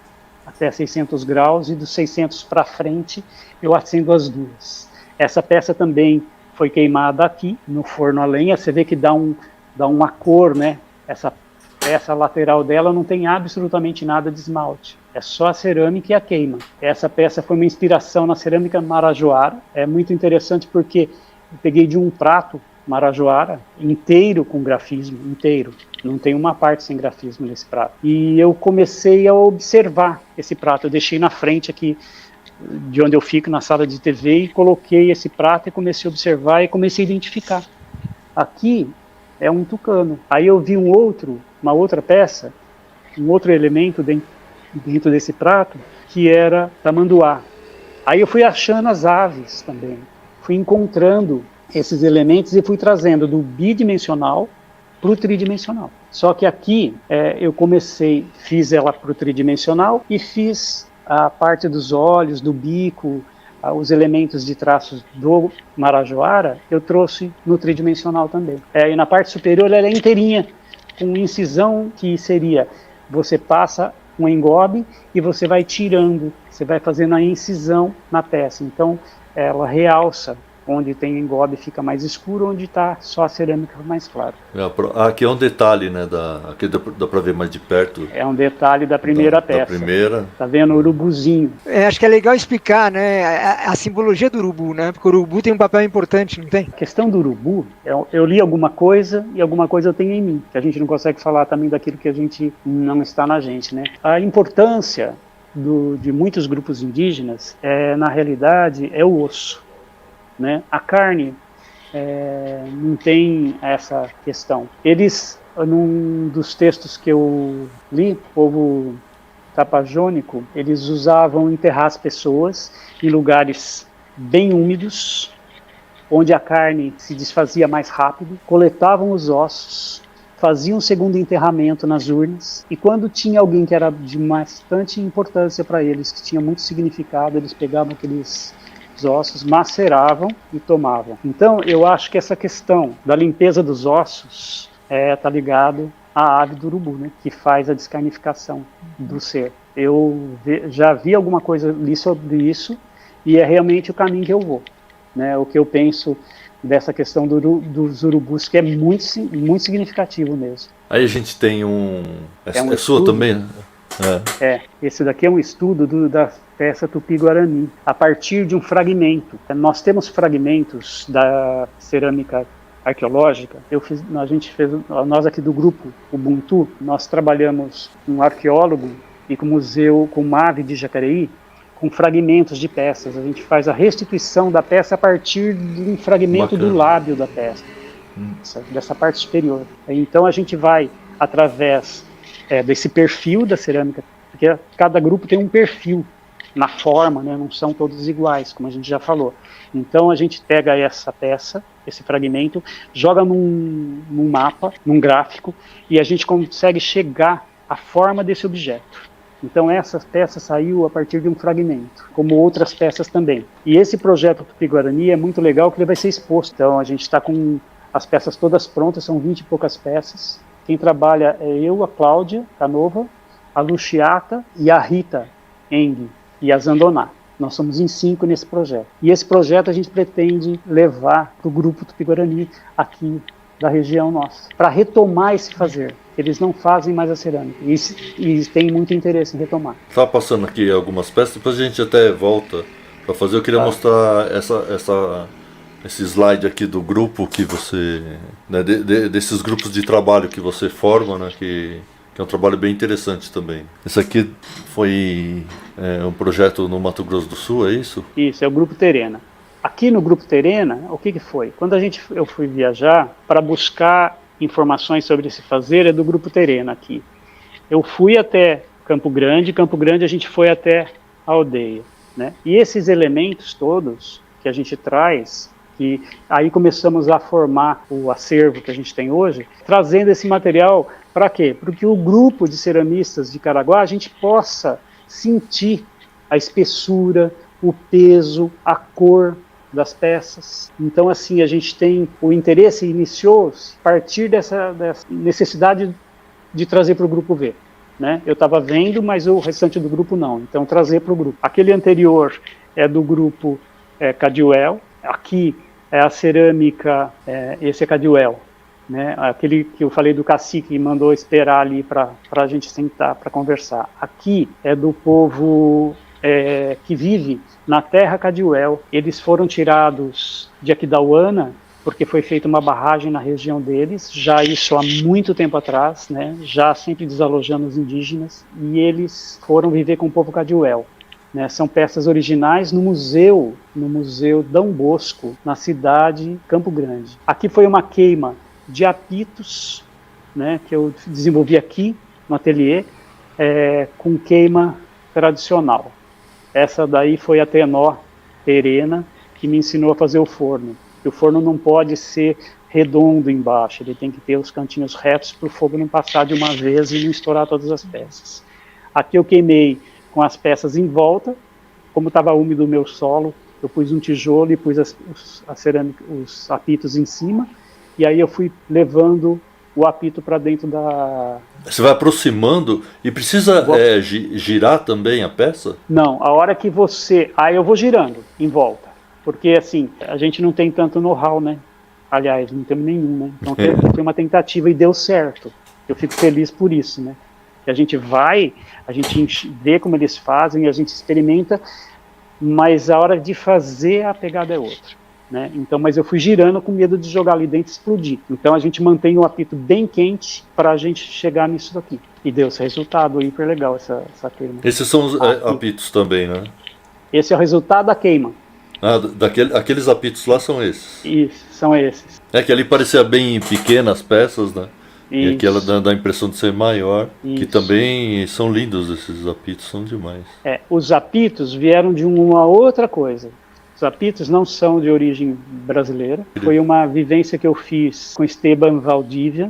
até 600 graus, e dos 600 para frente eu acendo as 2. Essa peça também foi queimada aqui no forno a lenha. Você vê que dá uma cor, né? Essa peça lateral dela não tem absolutamente nada de esmalte. É só a cerâmica e a queima. Essa peça foi uma inspiração na cerâmica marajoara. É muito interessante porque eu peguei de um prato marajoara inteiro com grafismo, inteiro. Não tem uma parte sem grafismo nesse prato. E eu comecei a observar esse prato. Eu deixei na frente aqui de onde eu fico, na sala de TV, e coloquei esse prato e comecei a observar e comecei a identificar. Aqui é um tucano. Aí eu vi uma outra peça, um outro elemento dentro desse prato, que era tamanduá. Aí eu fui achando as aves também. Fui encontrando esses elementos e fui trazendo do bidimensional para o tridimensional. Só que aqui eu fiz ela para o tridimensional e fiz a parte dos olhos, do bico, os elementos de traços do marajoara, eu trouxe no tridimensional também. E na parte superior ela é inteirinha, com incisão, que seria, você passa um engobe e você vai tirando, você vai fazendo a incisão na peça. Então ela realça. Onde tem engobe fica mais escuro, onde está só a cerâmica mais claro. Aqui é um detalhe, né? Aqui dá para ver mais de perto. É um detalhe da primeira peça. Da primeira. Tá vendo o urubuzinho? Acho que é legal explicar, né, a simbologia do urubu, né? Porque o urubu tem um papel importante, não tem? A questão do urubu, eu li alguma coisa e alguma coisa eu tenho em mim, que a gente não consegue falar também daquilo que a gente não está na gente, né? A importância de muitos grupos indígenas, na realidade, é o osso. Né? A carne não tem essa questão. Eles, num dos textos que eu li, o povo tapajônico, eles usavam enterrar as pessoas em lugares bem úmidos, onde a carne se desfazia mais rápido, coletavam os ossos, faziam um segundo enterramento nas urnas, e quando tinha alguém que era de bastante importância para eles, que tinha muito significado, eles pegavam aqueles ossos, maceravam e tomavam. Então eu acho que essa questão da limpeza dos ossos está ligado à ave do urubu, né, que faz a descarnificação do ser. Eu já vi alguma coisa ali sobre isso e é realmente o caminho que eu vou, né, o que eu penso dessa questão dos urubus, que é muito, muito significativo mesmo. Aí a gente tem um... É um sua estudo, também? Esse daqui é um estudo da peça Tupi-Guarani, a partir de um fragmento. Nós temos fragmentos da cerâmica arqueológica. Nós aqui do grupo Ubuntu, nós trabalhamos com um arqueólogo e com o museu, com MAVE de Jacareí, com fragmentos de peças. A gente faz a restituição da peça a partir de um fragmento do lábio da peça, dessa parte superior. Então a gente vai através desse perfil da cerâmica, porque cada grupo tem um perfil na forma, né? Não são todos iguais, como a gente já falou. Então a gente pega essa peça, esse fragmento, joga num mapa, num gráfico, e a gente consegue chegar à forma desse objeto. Então essa peça saiu a partir de um fragmento, como outras peças também. E esse projeto Tupi-Guarani é muito legal, que ele vai ser exposto. Então a gente está com as peças todas prontas, são 20 e poucas peças. Quem trabalha é eu, a Cláudia Canova, a Luciata e a Rita Eng e a Zandoná. Nós somos em 5 nesse projeto. E esse projeto a gente pretende levar para o grupo Tupi-Guarani aqui da região nossa, para retomar esse fazer. Eles não fazem mais a cerâmica e têm muito interesse em retomar. Estava passando aqui algumas peças, depois a gente até volta para fazer. Eu queria mostrar esse slide aqui do grupo que você... Né, desses grupos de trabalho que você forma, né, que é um trabalho bem interessante também. Esse aqui foi um projeto no Mato Grosso do Sul, é isso? Isso, é o Grupo Terena. Aqui no Grupo Terena, o que foi? Quando eu fui viajar para buscar informações sobre esse fazer, é do Grupo Terena aqui. Eu fui até Campo Grande a gente foi até a aldeia, né? E esses elementos todos que a gente traz, que aí começamos a formar o acervo que a gente tem hoje, trazendo esse material para quê? Para que o grupo de ceramistas de Caraguá, a gente possa sentir a espessura, o peso, a cor das peças. Então, assim, a gente tem o interesse, iniciou-se a partir dessa necessidade de trazer para o grupo ver, né? Eu estava vendo, mas o restante do grupo não, então trazer para o grupo. Aquele anterior é do grupo Cadiuel, aqui é a cerâmica, esse é Cadiuel, né? Aquele que eu falei do cacique que mandou esperar ali para a gente sentar para conversar. Aqui é do povo que vive na terra Cadiuel. Eles foram tirados de Aquidauana porque foi feita uma barragem na região deles, já isso há muito tempo atrás, né? Já sempre desalojando os indígenas, e eles foram viver com o povo Cadiuel. Né, são peças originais no museu Dom Bosco, na cidade de Campo Grande. Aqui foi uma queima de apitos, né, que eu desenvolvi aqui no ateliê, com queima tradicional. Essa daí foi a Tenor Terena, que me ensinou a fazer o forno. O forno não pode ser redondo embaixo, ele tem que ter os cantinhos retos para o fogo não passar de uma vez e não estourar todas as peças. Aqui eu queimei com as peças em volta, como estava úmido o meu solo, eu pus um tijolo e pus os apitos em cima, e aí eu fui levando o apito para dentro da... Você vai aproximando e precisa girar também a peça? Não, a hora que você... Aí eu vou girando em volta, porque assim, a gente não tem tanto know-how, né? Aliás, não temos nenhum, né? Então foi uma tentativa e deu certo. Eu fico feliz por isso, né? A gente vai, a gente vê como eles fazem, a gente experimenta, mas a hora de fazer a pegada é outra, né? Então, mas eu fui girando com medo de jogar ali dentro e explodir. Então a gente mantém o apito bem quente para a gente chegar nisso daqui. E deu esse resultado hiper legal, essa queima. Esses são os apitos também, né? Esse é o resultado da queima. Aqueles apitos lá são esses? Isso, são esses. É que ali parecia bem pequenas peças, né? Isso. E aqui ela dá a impressão de ser maior, Isso. que também são lindos esses apitos, são demais. Os apitos vieram de uma outra coisa. Os apitos não são de origem brasileira. Foi uma vivência que eu fiz com Esteban Valdívia,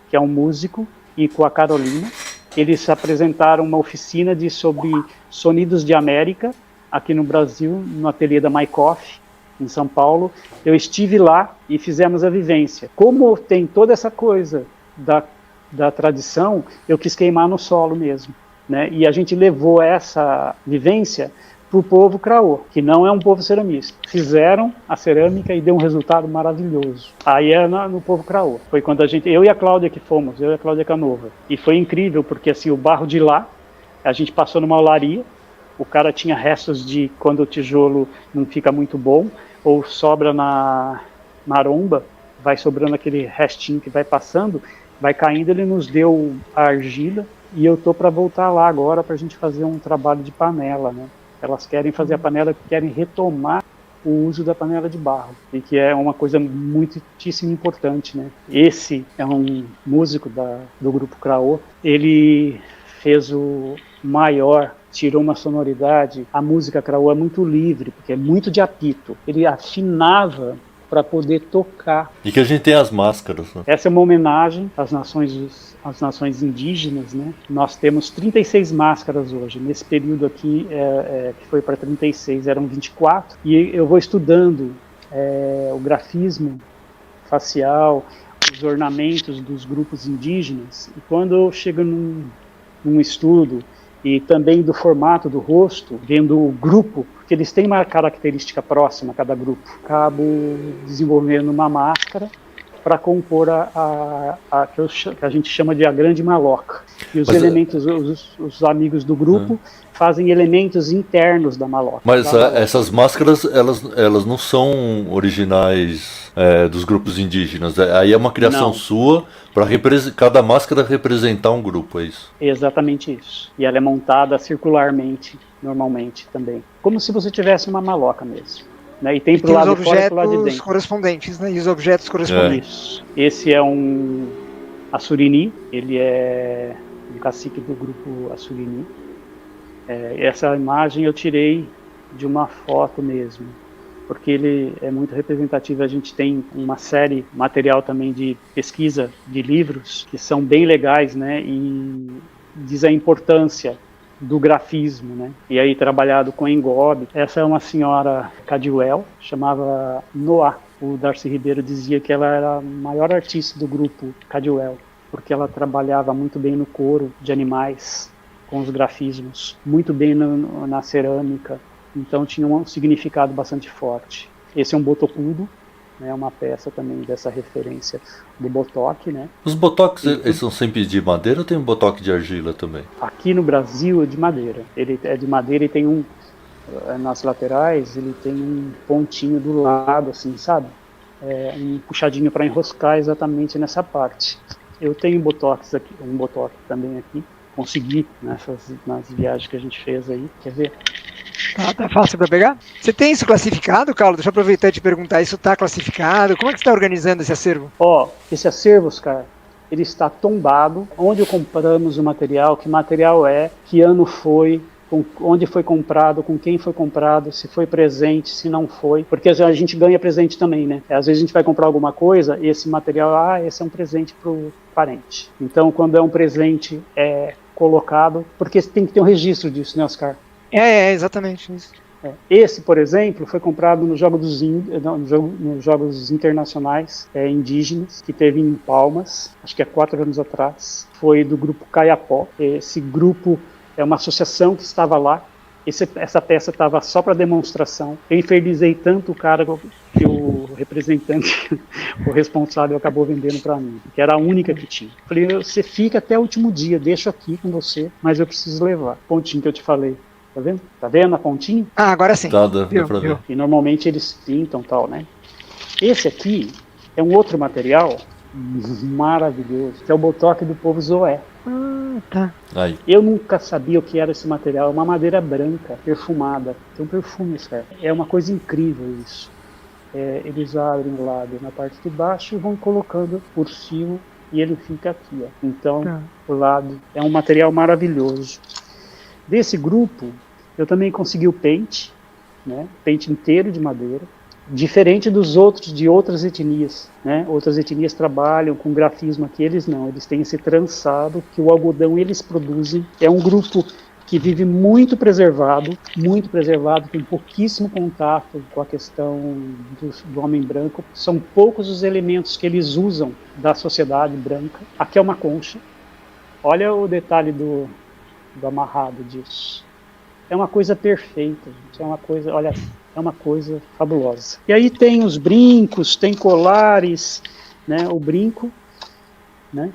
que é um músico, e com a Carolina. Eles apresentaram uma oficina sobre sonidos de América, aqui no Brasil, no ateliê da Maikoff, em São Paulo. Eu estive lá e fizemos a vivência. Como tem toda essa coisa da tradição, eu quis queimar no solo mesmo, né? E a gente levou essa vivência para o povo Craô, que não é um povo ceramista. Fizeram a cerâmica e deu um resultado maravilhoso. Aí é no povo Craô. Foi quando eu e a Cláudia que fomos, eu e a Cláudia Canova. E foi incrível, porque assim, o barro de lá, a gente passou numa olaria, o cara tinha restos de quando o tijolo não fica muito bom, ou sobra na maromba, vai sobrando aquele restinho que vai passando, vai caindo, ele nos deu a argila, e eu tô para voltar lá agora para a gente fazer um trabalho de panela, né? Elas querem fazer a panela, querem retomar o uso da panela de barro, e que é uma coisa muitíssimo importante, né? Esse é um músico do grupo Craô, ele fez o maior, tirou uma sonoridade, a música Craô é muito livre, porque é muito de apito, ele afinava para poder tocar. E que a gente tem as máscaras, né? Essa é uma homenagem às nações indígenas, né? Nós temos 36 máscaras hoje. Nesse período aqui, que foi para 36, eram 24. E eu vou estudando o grafismo facial, os ornamentos dos grupos indígenas. E quando eu chego num estudo, e também do formato do rosto, vendo o grupo, porque eles têm uma característica próxima, cada grupo. Acabo desenvolvendo uma máscara para compor que a gente chama de a grande maloca. E os elementos, os amigos do grupo fazem elementos internos da maloca. Mas essas máscaras, elas não são originais dos grupos indígenas. Aí é uma criação sua para cada máscara representar um grupo, é isso? Exatamente isso. E ela é montada circularmente, normalmente também. Como se você tivesse uma maloca mesmo. Né? E tem pro lado de fora e pro lado de dentro. Correspondentes, né? E os objetos correspondentes. Isso. Esse é um Assurini, ele é um cacique do grupo Assurini. Essa imagem eu tirei de uma foto mesmo, porque ele é muito representativo. A gente tem uma série, material também de pesquisa de livros, que são bem legais, né? E diz a importância do grafismo, né? E aí trabalhado com engobe. Essa é uma senhora Cadiuel, chamava Noah. O Darcy Ribeiro dizia que ela era a maior artista do grupo Cadiuel, porque ela trabalhava muito bem no couro de animais, com os grafismos, muito bem na cerâmica, então tinha um significado bastante forte. Esse é um botocudo, né, uma peça também dessa referência do botoque, né? Os botoques, eles são sempre de madeira ou tem um botoque de argila também? Aqui no Brasil é de madeira. Ele é de madeira e tem nas laterais, ele tem um pontinho do lado, assim, sabe? Um puxadinho para enroscar exatamente nessa parte. Eu tenho botox aqui, um botox também aqui. Consegui nas viagens que a gente fez aí, quer ver? Tá fácil para pegar? Você tem isso classificado, Carlos? Deixa eu aproveitar e te perguntar, isso está classificado? Como é que você está organizando esse acervo? Esse acervo, Oscar, ele está tombado, onde compramos o material, que material que ano foi, onde foi comprado, com quem foi comprado, se foi presente, se não foi, porque a gente ganha presente também, né? Às vezes a gente vai comprar alguma coisa e esse material, esse é um presente para o parente. Então, quando é um presente colocado, porque tem que ter um registro disso, né, Oscar? Exatamente isso. Esse, por exemplo, foi comprado nos Jogos Internacionais Indígenas, que teve em Palmas, acho que há 4 anos atrás. Foi do grupo Caiapó. Esse grupo é uma associação que estava lá. Essa peça estava só para demonstração. Eu infernizei tanto o cara que o representante, o responsável, acabou vendendo para mim, que era a única que tinha. Falei, você fica até o último dia, deixo aqui com você, mas eu preciso levar. Pontinho que eu te falei. Tá vendo? Tá vendo a pontinha? Agora sim. Deu pra ver. E normalmente eles pintam tal, né? Esse aqui é um outro material maravilhoso, que é o botox do povo Zoé. Tá. Aí. Eu nunca sabia o que era esse material. É uma madeira branca, perfumada. Tem um perfume, certo? É uma coisa incrível isso. Eles abrem o lado na parte de baixo e vão colocando por cima e ele fica aqui, ó. Então, o lado é um material maravilhoso. Desse grupo, eu também consegui o pente, né? Pente inteiro de madeira, diferente dos outros de outras etnias, né? Outras etnias trabalham com grafismo aqui, eles não, eles têm esse trançado que o algodão eles produzem. É um grupo que vive muito preservado, tem pouquíssimo contato com a questão do homem branco. São poucos os elementos que eles usam da sociedade branca. Aqui é uma concha. Olha o detalhe do amarrado disso. É uma coisa perfeita, gente. É uma coisa fabulosa. E aí tem os brincos, tem colares, né? O brinco, né?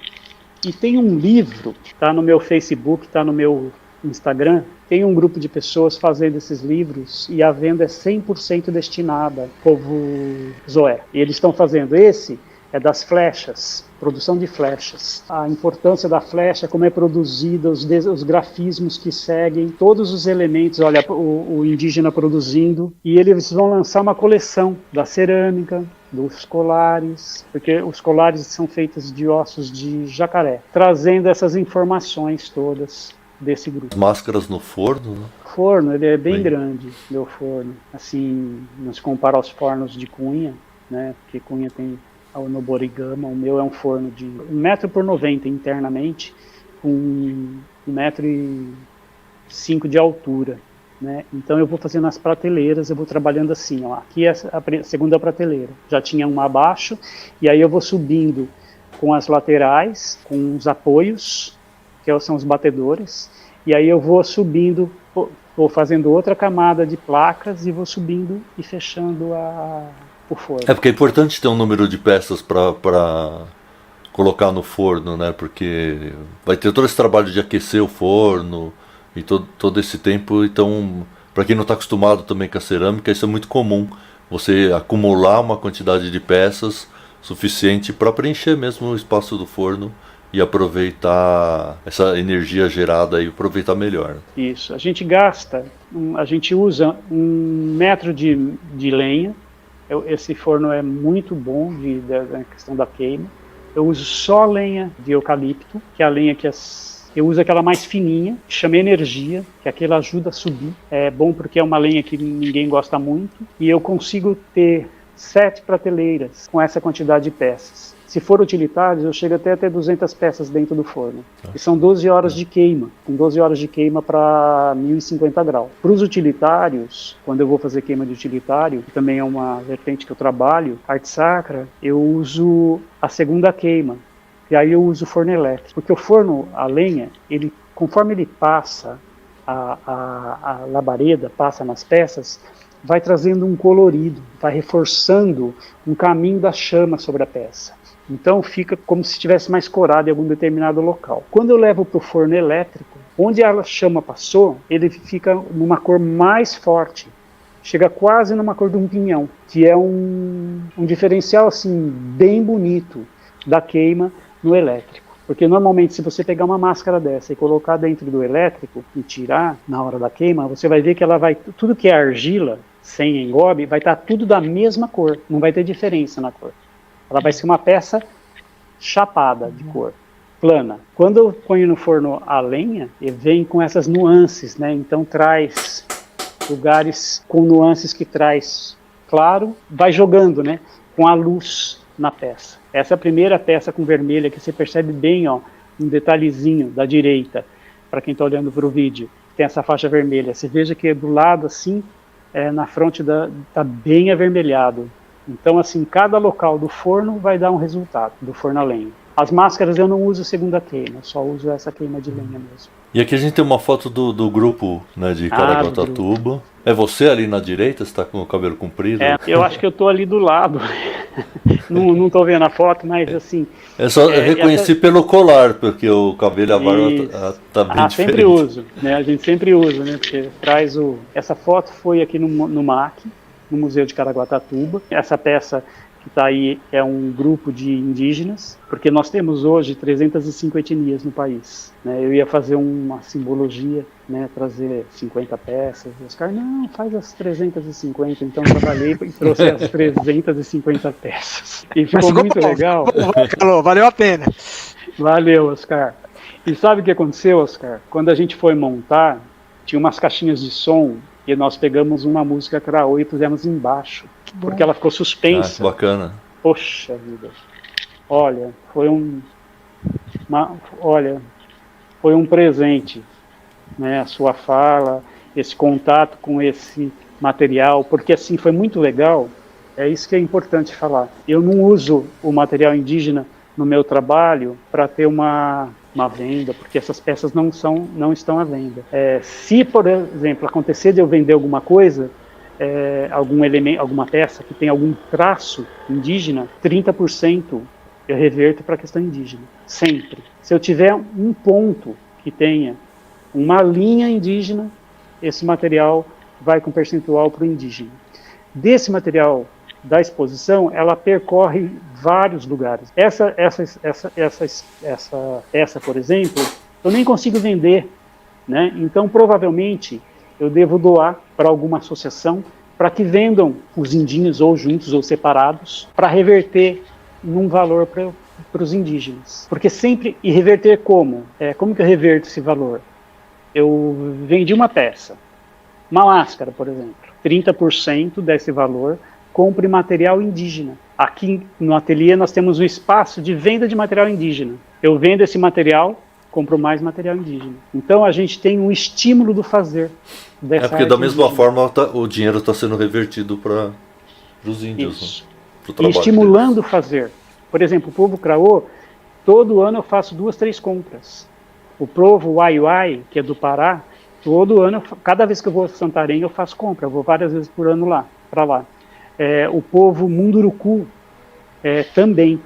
E tem um livro, está no meu Facebook, está no meu Instagram, tem um grupo de pessoas fazendo esses livros e a venda é 100% destinada ao povo Zoé. E eles estão fazendo esse, é das flechas, produção de flechas. A importância da flecha, como é produzida, os grafismos que seguem, todos os elementos, olha, o indígena produzindo. E eles vão lançar uma coleção da cerâmica, dos colares, porque os colares são feitos de ossos de jacaré, trazendo essas informações todas desse grupo. Máscaras no forno, né? O forno, ele é bem grande, meu forno. Assim, não se compara aos fornos de Cunha, né? Porque Cunha tem no Borigama, o meu é um forno de 1,90 m por 90 internamente, com 1,5 m de altura, né? Então eu vou fazendo as prateleiras, eu vou trabalhando assim, ó. Aqui é a segunda prateleira, já tinha uma abaixo, e aí eu vou subindo com as laterais, com os apoios, que são os batedores, e aí eu vou subindo, vou fazendo outra camada de placas e vou subindo e fechando o forno. É porque é importante ter um número de peças para colocar no forno, né? Porque vai ter todo esse trabalho de aquecer o forno e todo esse tempo. Então, para quem não está acostumado também com a cerâmica, isso é muito comum. Você acumular uma quantidade de peças suficiente para preencher mesmo o espaço do forno e aproveitar essa energia gerada e aproveitar melhor. Isso. A gente usa 1 metro de lenha. Esse forno é muito bom da questão da queima. Eu uso só lenha de eucalipto, que é a lenha que eu uso aquela mais fininha, que chama energia, que aquela ajuda a subir. É bom porque é uma lenha que ninguém gosta muito. E eu consigo ter 7 prateleiras com essa quantidade de peças. Se for utilitários, eu chego até a ter 200 peças dentro do forno. E são 12 horas de queima, com 12 horas de queima para 1050 graus. Para os utilitários, quando eu vou fazer queima de utilitário, que também é uma vertente que eu trabalho, arte sacra, eu uso a segunda queima. E aí eu uso o forno elétrico. Porque o forno a lenha, conforme ele passa, a labareda passa nas peças, vai trazendo um colorido, vai reforçando um caminho da chama sobre a peça. Então fica como se estivesse mais corado em algum determinado local. Quando eu levo para o forno elétrico, onde a chama passou, ele fica numa cor mais forte. Chega quase numa cor de um pinhão, que é um diferencial assim, bem bonito da queima no elétrico. Porque normalmente se você pegar uma máscara dessa e colocar dentro do elétrico e tirar na hora da queima, você vai ver que ela vai, tudo que é argila, sem engobe, vai estar tudo da mesma cor, não vai ter diferença na cor. Ela vai ser uma peça chapada de cor, plana. Quando eu ponho no forno a lenha, ele vem com essas nuances, né? Então traz lugares com nuances que traz claro, vai jogando, né? Com a luz na peça. Essa é a primeira peça com vermelha que você percebe bem, ó, um detalhezinho da direita, para quem está olhando para o vídeo, tem essa faixa vermelha. Você veja que do lado assim, na fronte está bem avermelhado. Então, assim, cada local do forno vai dar um resultado, do forno a lenha. As máscaras eu não uso segunda queima, eu só uso essa queima de lenha mesmo. E aqui a gente tem uma foto do grupo, né, de Caraguatatuba. É você ali na direita? Você está com o cabelo comprido? Eu acho que eu estou ali do lado. Não estou vendo a foto, mas assim... Eu reconheci pelo colar, porque o cabelo e a barba tá bem diferente. Sempre uso, né? A gente sempre usa, né? Porque traz Essa foto foi aqui no MAC, no Museu de Caraguatatuba. Essa peça que está aí é um grupo de indígenas, porque nós temos hoje 305 etnias no país, né? Eu ia fazer uma simbologia, né, trazer 50 peças, os caras, não, faz as 350, então trabalhei e trouxe as 350 peças. E ficou muito legal. Valeu a pena. Valeu, Oscar. E sabe o que aconteceu, Oscar? Quando a gente foi montar, tinha umas caixinhas de som, e nós pegamos uma música Karaô e pusemos embaixo, porque ela ficou suspensa. Ah, bacana. Poxa vida. Olha, foi um presente né, a sua fala, esse contato com esse material, porque assim foi muito legal. É isso que é importante falar. Eu não uso o material indígena no meu trabalho para ter uma venda, porque essas peças não estão à venda. Se, por exemplo, acontecer de eu vender alguma coisa, algum elemento, alguma peça que tem algum traço indígena, 30% eu reverto para a questão indígena, sempre. Se eu tiver um ponto que tenha uma linha indígena, esse material vai com percentual para o indígena. Desse material da exposição, ela percorre vários lugares. Essa, por exemplo, eu nem consigo vender, né? Então, provavelmente, eu devo doar para alguma associação para que vendam os indinhos ou juntos ou separados para reverter num valor para os indígenas. Porque sempre, e reverter como? Como que eu reverto esse valor? Eu vendi uma peça, uma máscara, por exemplo, 30% desse valor compre material indígena. Aqui no ateliê nós temos um espaço de venda de material indígena. Eu vendo esse material, compro mais material indígena. Então a gente tem um estímulo do fazer. Porque da mesma forma o dinheiro está sendo revertido para os índios. Né? E estimulando o fazer. Por exemplo, o povo Craô, todo ano eu faço 2, 3 compras. O povo Uai-Uai, que é do Pará, todo ano, cada vez que eu vou a Santarém, eu faço compra. Eu vou várias vezes por ano para lá. O povo Munduruku também,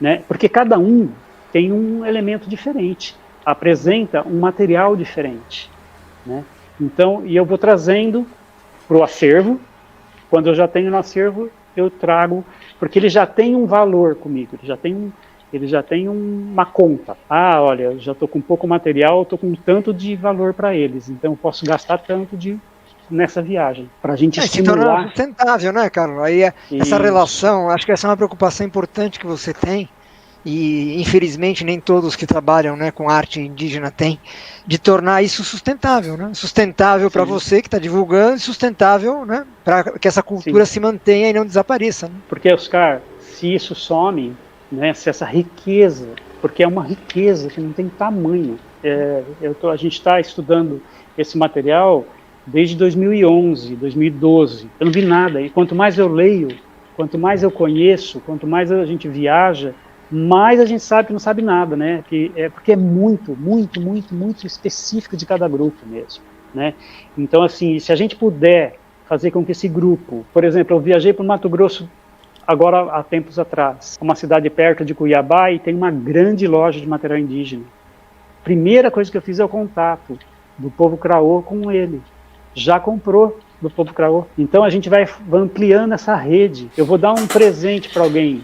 né? Porque cada um tem um elemento diferente, apresenta um material diferente, né? Então, e eu vou trazendo para o acervo. Quando eu já tenho no acervo, eu trago, porque ele já tem um valor comigo, ele já tem uma conta. Olha, eu já estou com pouco material, eu estou com tanto de valor para eles, então eu posso gastar tanto nessa viagem, para a gente estimular. Se torna sustentável, né, Carlos? Aí essa relação, acho que essa é uma preocupação importante que você tem, e infelizmente nem todos que trabalham, né, com arte indígena têm, de tornar isso sustentável, né? Sustentável para você que está divulgando, e sustentável, né, para que essa cultura se mantenha e não desapareça. Né? Porque, Oscar, se isso some, né, se essa riqueza, porque é uma riqueza que não tem tamanho. A gente está estudando esse material desde 2011, 2012. Eu não vi nada. E quanto mais eu leio, quanto mais eu conheço, quanto mais a gente viaja, mais a gente sabe que não sabe nada, né? Porque é muito, muito, muito, muito específico de cada grupo mesmo, né? Então, assim, se a gente puder fazer com que esse grupo... Por exemplo, eu viajei para o Mato Grosso agora há tempos atrás, uma cidade perto de Cuiabá, e tem uma grande loja de material indígena. Primeira coisa que eu fiz é o contato do povo Craô com ele. Já comprou do povo Craô. Então a gente vai ampliando essa rede. Eu vou dar um presente para alguém.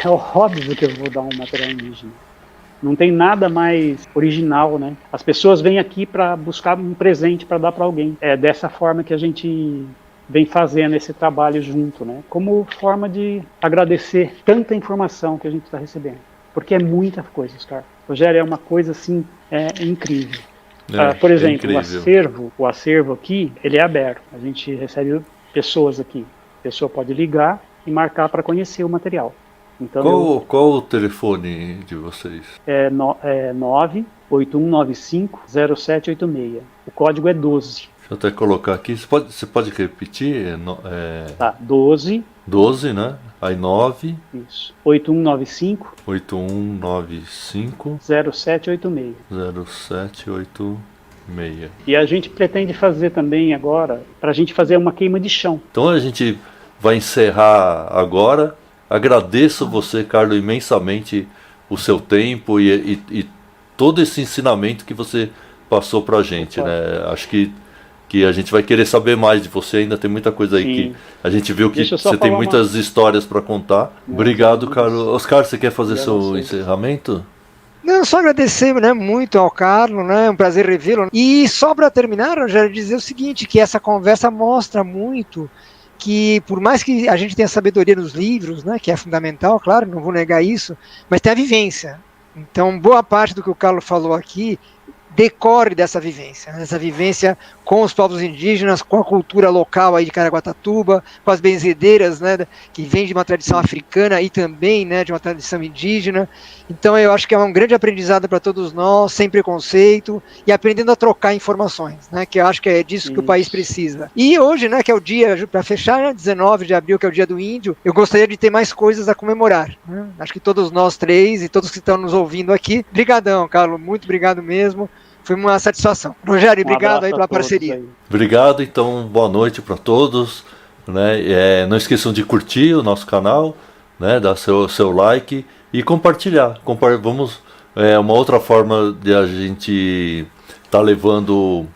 É óbvio que eu vou dar um material indígena. Não tem nada mais original, né? As pessoas vêm aqui para buscar um presente para dar para alguém. É dessa forma que a gente vem fazendo esse trabalho junto, né? Como forma de agradecer tanta informação que a gente está recebendo. Porque é muita coisa, Oscar. Rogério, é uma coisa assim, incrível. Por exemplo, o acervo aqui, ele é aberto. A gente recebe pessoas aqui. A pessoa pode ligar e marcar para conhecer o material. Então, qual o telefone de vocês? 98195-0786. O código é 12. Deixa eu até colocar aqui. Você pode repetir? Tá, 12. 12, né? Aí 9. Isso. 8195. 8195. 0786. 0786. E a gente pretende fazer também agora, para a gente fazer uma queima de chão. Então a gente vai encerrar agora. Agradeço você, Carlos, imensamente o seu tempo e todo esse ensinamento que você passou pra gente, né? Acho que a gente vai querer saber mais de você, ainda tem muita coisa aí. Sim. Que a gente viu que você tem muitas histórias para contar. Obrigado, Carlos. Oscar, você quer fazer seu encerramento? Não, só agradecer, né, muito ao Carlos, né, é um prazer revê-lo. E só para terminar, eu já dizer o seguinte, que essa conversa mostra muito que, por mais que a gente tenha sabedoria nos livros, né, que é fundamental, claro, não vou negar isso, mas tem a vivência. Então, boa parte do que o Carlos falou aqui decorre dessa vivência com os povos indígenas, com a cultura local aí de Caraguatatuba, com as benzedeiras, né, que vem de uma tradição africana e também, né, de uma tradição indígena. Então eu acho que é um grande aprendizado para todos nós, sem preconceito, e aprendendo a trocar informações, né, que eu acho que é disso que o país precisa. E hoje, né, que é o dia, para fechar, né, 19 de abril, que é o dia do índio, eu gostaria de ter mais coisas a comemorar, né? Acho que todos nós três e todos que estão nos ouvindo aqui, brigadão, Carlos, muito obrigado mesmo. Foi uma satisfação. Rogério, obrigado aí pela parceria. Aí. Obrigado, então boa noite para todos. Né? Não esqueçam de curtir o nosso canal, né? Dar seu like e compartilhar. Vamos, uma outra forma de a gente estar levando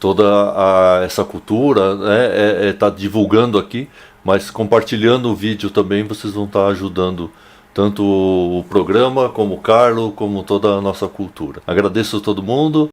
toda essa cultura, né? Tá divulgando aqui, mas compartilhando o vídeo também vocês vão estar ajudando tanto o programa, como o Carlos, como toda a nossa cultura. Agradeço a todo mundo